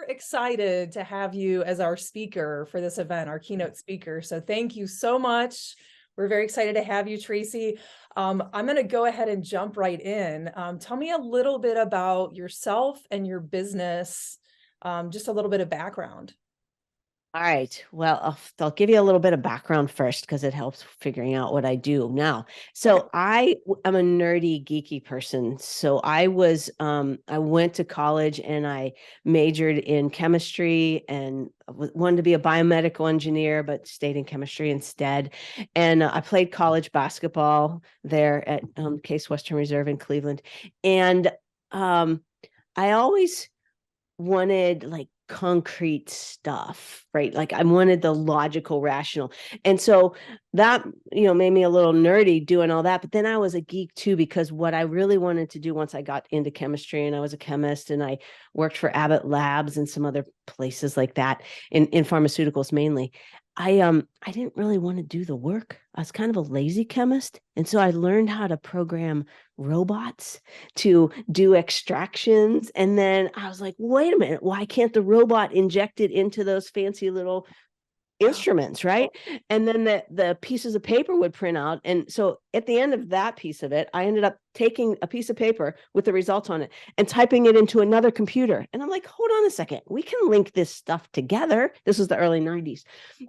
excited to have you as our speaker for this event, our keynote speaker. So thank you so much. We're very excited to have you, Traci. I'm going to go ahead and jump right in. Tell me a little bit about yourself and your business, just a little bit of background. All right. Well, I'll give you a little bit of background first because it helps figuring out what I do now. So I am a nerdy, geeky person. So I went to college and I majored in chemistry and wanted to be a biomedical engineer, but stayed in chemistry instead. And I played college basketball there at Case Western Reserve in Cleveland. And I always wanted like concrete stuff, right? Like I wanted the logical, rational. And so that, made me a little nerdy doing all that. But then I was a geek too, because what I really wanted to do once I got into chemistry, and I was a chemist and I worked for Abbott Labs and some other places like that in pharmaceuticals mainly. I didn't really want to do the work. I was kind of a lazy chemist. And so I learned how to program robots to do extractions. And then I was like, wait a minute, why can't the robot inject it into those fancy little instruments, right? And then the pieces of paper would print out. And so at the end of that piece of it, I ended up taking a piece of paper with the results on it and typing it into another computer. And I'm like, hold on a second, we can link this stuff together. This was the early 90s.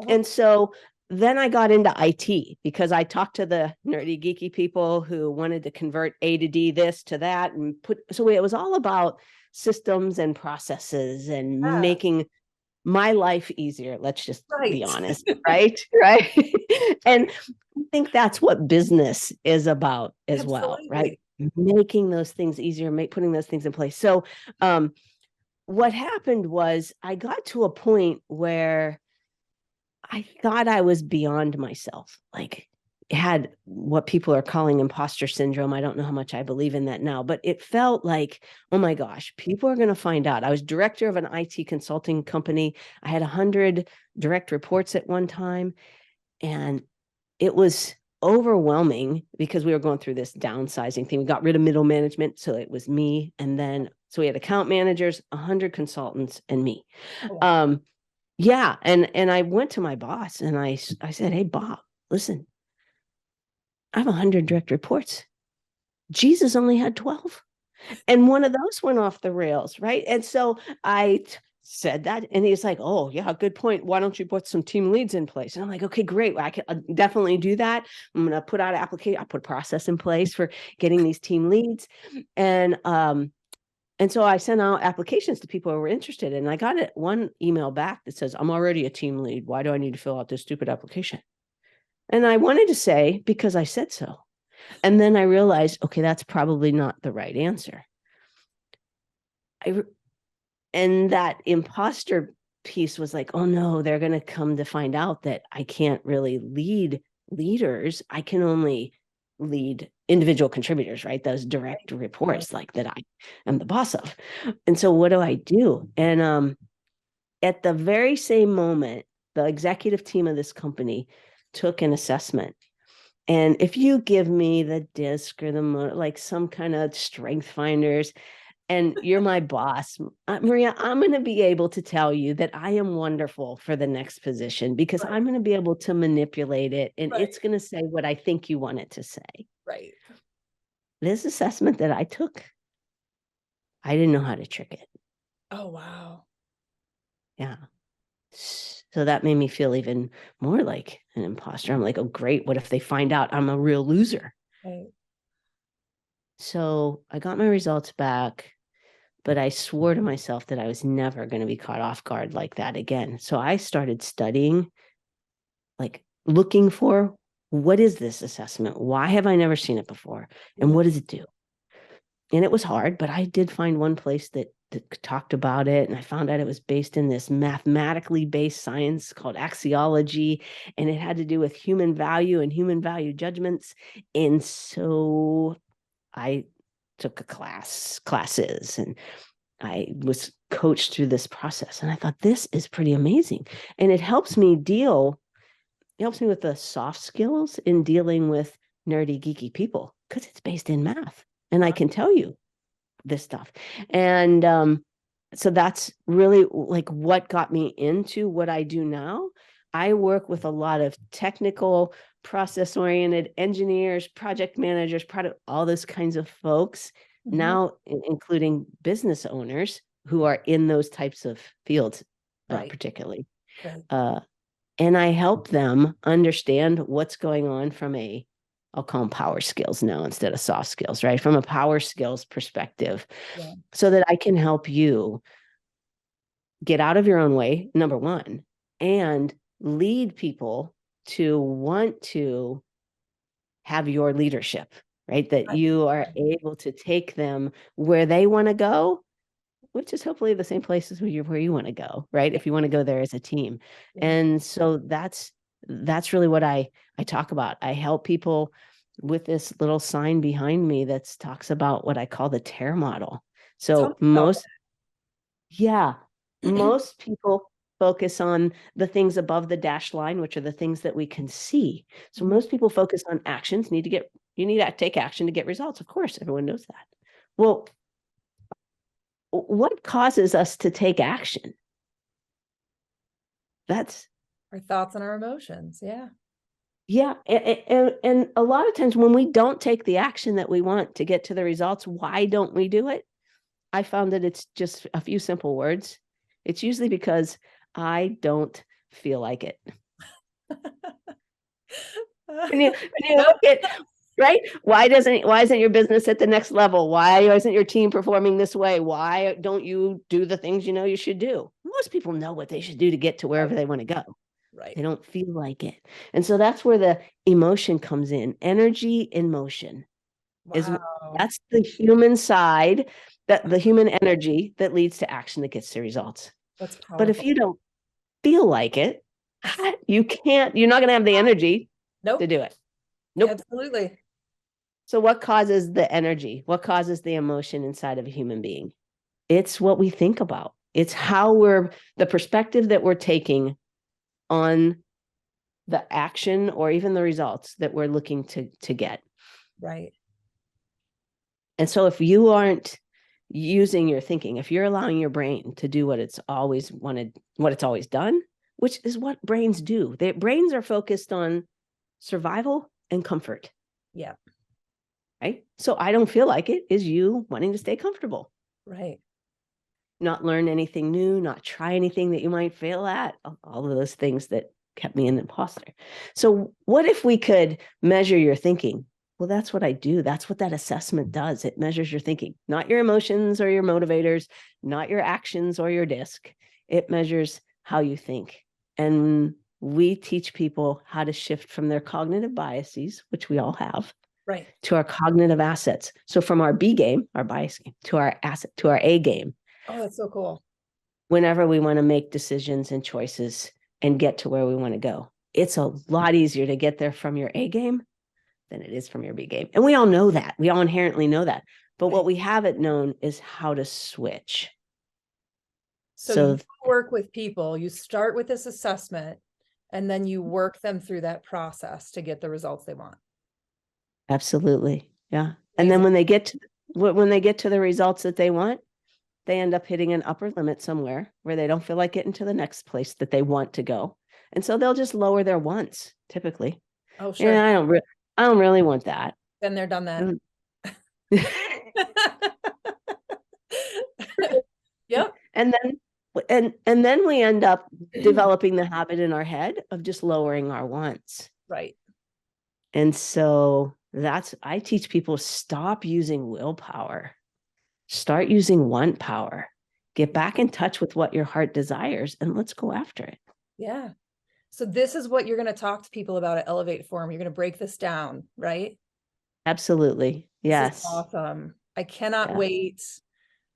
And so then I got into IT because I talked to the nerdy, geeky people who wanted to convert A to D, this to that, and so it was all about systems and processes and making my life easier. Let's just be honest, right? Right. And I think that's what business is about as well, right? Making those things easier, putting those things in place. So what happened was I got to a point where I thought I was beyond myself, like had what people are calling imposter syndrome. I don't know how much I believe in that now, but it felt like, oh my gosh, people are going to find out. I was director of an IT consulting company. I had 100 direct reports at one time. And it was overwhelming because we were going through this downsizing thing. We got rid of middle management. So it was me. And then, so we had account managers, 100 consultants, and me. Yeah. And I went to my boss and I said, hey, Bob, listen, I have 100 direct reports. Jesus only had 12. And one of those went off the rails, right? And so I said that, and he's like, oh, yeah, good point. Why don't you put some team leads in place? And I'm like, okay, great. I can definitely do that. I'm going to put out an application. I put a process in place for getting these team leads. And so I sent out applications to people who were interested. And I got one email back that says, I'm already a team lead. Why do I need to fill out this stupid application? And I wanted to say, because I said so. And then I realized, okay, that's probably not the right answer. And that imposter piece was like, oh no, they're going to come to find out that I can't really lead leaders. I can only lead individual contributors, right? Those direct reports like that I am the boss of. And so what do I do? And at the very same moment, the executive team of this company took an assessment. And if you give me the DISC or like some kind of strength finders, and you're my boss, Maria, I'm going to be able to tell you that I am wonderful for the next position because I'm going to be able to manipulate it and it's going to say what I think you want it to say. Right. This assessment that I took, I didn't know how to trick it. Oh, wow. Yeah. So that made me feel even more like an imposter. I'm like, oh, great. What if they find out I'm a real loser? Right. So I got my results back, but I swore to myself that I was never going to be caught off guard like that again. So I started studying, like looking for, what is this assessment? Why have I never seen it before? And what does it do? And it was hard, but I did find one place that talked about it. And I found out it was based in this mathematically based science called axiology. And it had to do with human value and human value judgments. And so I took classes, and I was coached through this process. And I thought, this is pretty amazing. And it helps me with the soft skills in dealing with nerdy, geeky people because it's based in math. And I can tell you this stuff. And so that's really like what got me into what I do now. I work with a lot of technical, process-oriented engineers, project managers, product, all those kinds of folks, now including business owners who are in those types of fields, Right. particularly. Right. And I help them understand what's going on from I'll call them power skills now instead of soft skills, right? From a power skills perspective, Yeah. so that I can help you get out of your own way, number one, and lead people to want to have your leadership, right? That Right. you are able to take them where they want to go, which is hopefully the same places where you want to go, right? If you want to go there as a team. Yeah. And so that's really what I talk about. I help people with this little sign behind me that talks about what I call the T.E.A.R model. Tell me So about most people focus on the things above the dash line, which are the things that we can see. So most people focus on actions. You need to take action to get results. Of course, everyone knows that. Well, what causes us to take action? That's our thoughts and our emotions. Yeah. Yeah. And a lot of times when we don't take the action that we want to get to the results, why don't we do it? I found that it's just a few simple words. It's usually because I don't feel like it. When you look at, right? Why isn't your business at the next level? Why isn't your team performing this way? Why don't you do the things you know you should do? Most people know what they should do to get to wherever they want to go. Right. They don't feel like it. And so that's where the emotion comes in. Energy in motion. That's the human side, that the human energy that leads to action that gets the results. That's powerful. But if you don't feel like it, you're not going to have the energy to do it. Nope. Absolutely. So what causes the energy? What causes the emotion inside of a human being? It's what we think about. It's how the perspective that we're taking on the action or even the results that we're looking to get. Right. And so if you aren't using your thinking, if you're allowing your brain to do what it's always wanted, what it's always done, which is what brains do. Brains are focused on survival and comfort. Yeah. Right. So I don't feel like it is you wanting to stay comfortable. Right. Not learn anything new, not try anything that you might fail at, all of those things that kept me an imposter. So what if we could measure your thinking? Well, that's what I do. That's what that assessment does. It measures your thinking, not your emotions or your motivators, not your actions or your disc. It measures how you think. And we teach people how to shift from their cognitive biases, which we all have, right, to our cognitive assets. So from our B game, our bias game, to our asset, to our A game. Oh, that's so cool. Whenever we want to make decisions and choices and get to where we want to go, it's a lot easier to get there from your A game than it is from your B game. And we all know that. We all inherently know that. But what we haven't known is how to switch. So you work with people, you start with this assessment, and then you work them through that process to get the results they want. Absolutely. Yeah. And then when they get to the results that they want, they end up hitting an upper limit somewhere where they don't feel like getting to the next place that they want to go. And so they'll just lower their wants typically. Oh, sure. Yeah, I don't really want that. Then they're done that. Yep. And then we end up developing the habit in our head of just lowering our wants. Right. And so I teach people, stop using willpower. Start using want power. Get back in touch with what your heart desires and let's go after it. Yeah. So this is what you're going to talk to people about at Elevate Forum. You're going to break this down, right? Absolutely. Yes. This is awesome. I cannot wait.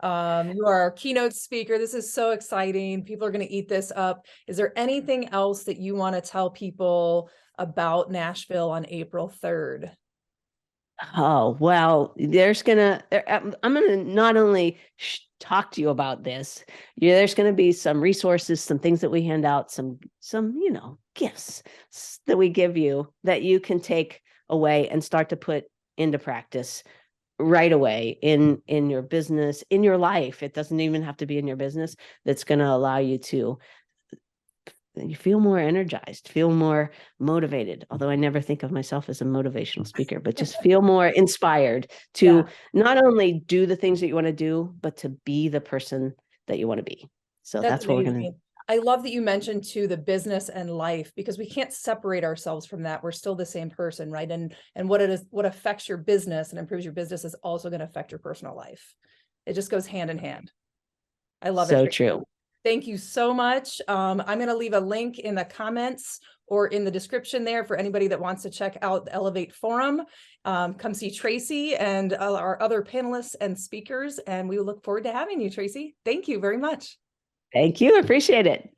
You are our keynote speaker. This is so exciting. People are going to eat this up. Is there anything else that you want to tell people about Nashville on April 3rd? Oh, well, I'm going to not only talk to you about this, there's going to be some resources, some things that we hand out, some, gifts that we give you that you can take away and start to put into practice right away in your business, in your life. It doesn't even have to be in your business. That's going to allow you to you feel more energized, feel more motivated. Although I never think of myself as a motivational speaker, but just feel more inspired to not only do the things that you want to do, but to be the person that you want to be. So that's what we're going to. I love that you mentioned too the business and life, because we can't separate ourselves from that. We're still the same person, right? And what it is, what affects your business and improves your business is also going to affect your personal life. It just goes hand in hand. I love it. So true. Thank you so much. I'm going to leave a link in the comments or in the description there for anybody that wants to check out the Elevate Forum. Come see Traci and our other panelists and speakers, and we look forward to having you, Traci. Thank you very much. Thank you. Appreciate it.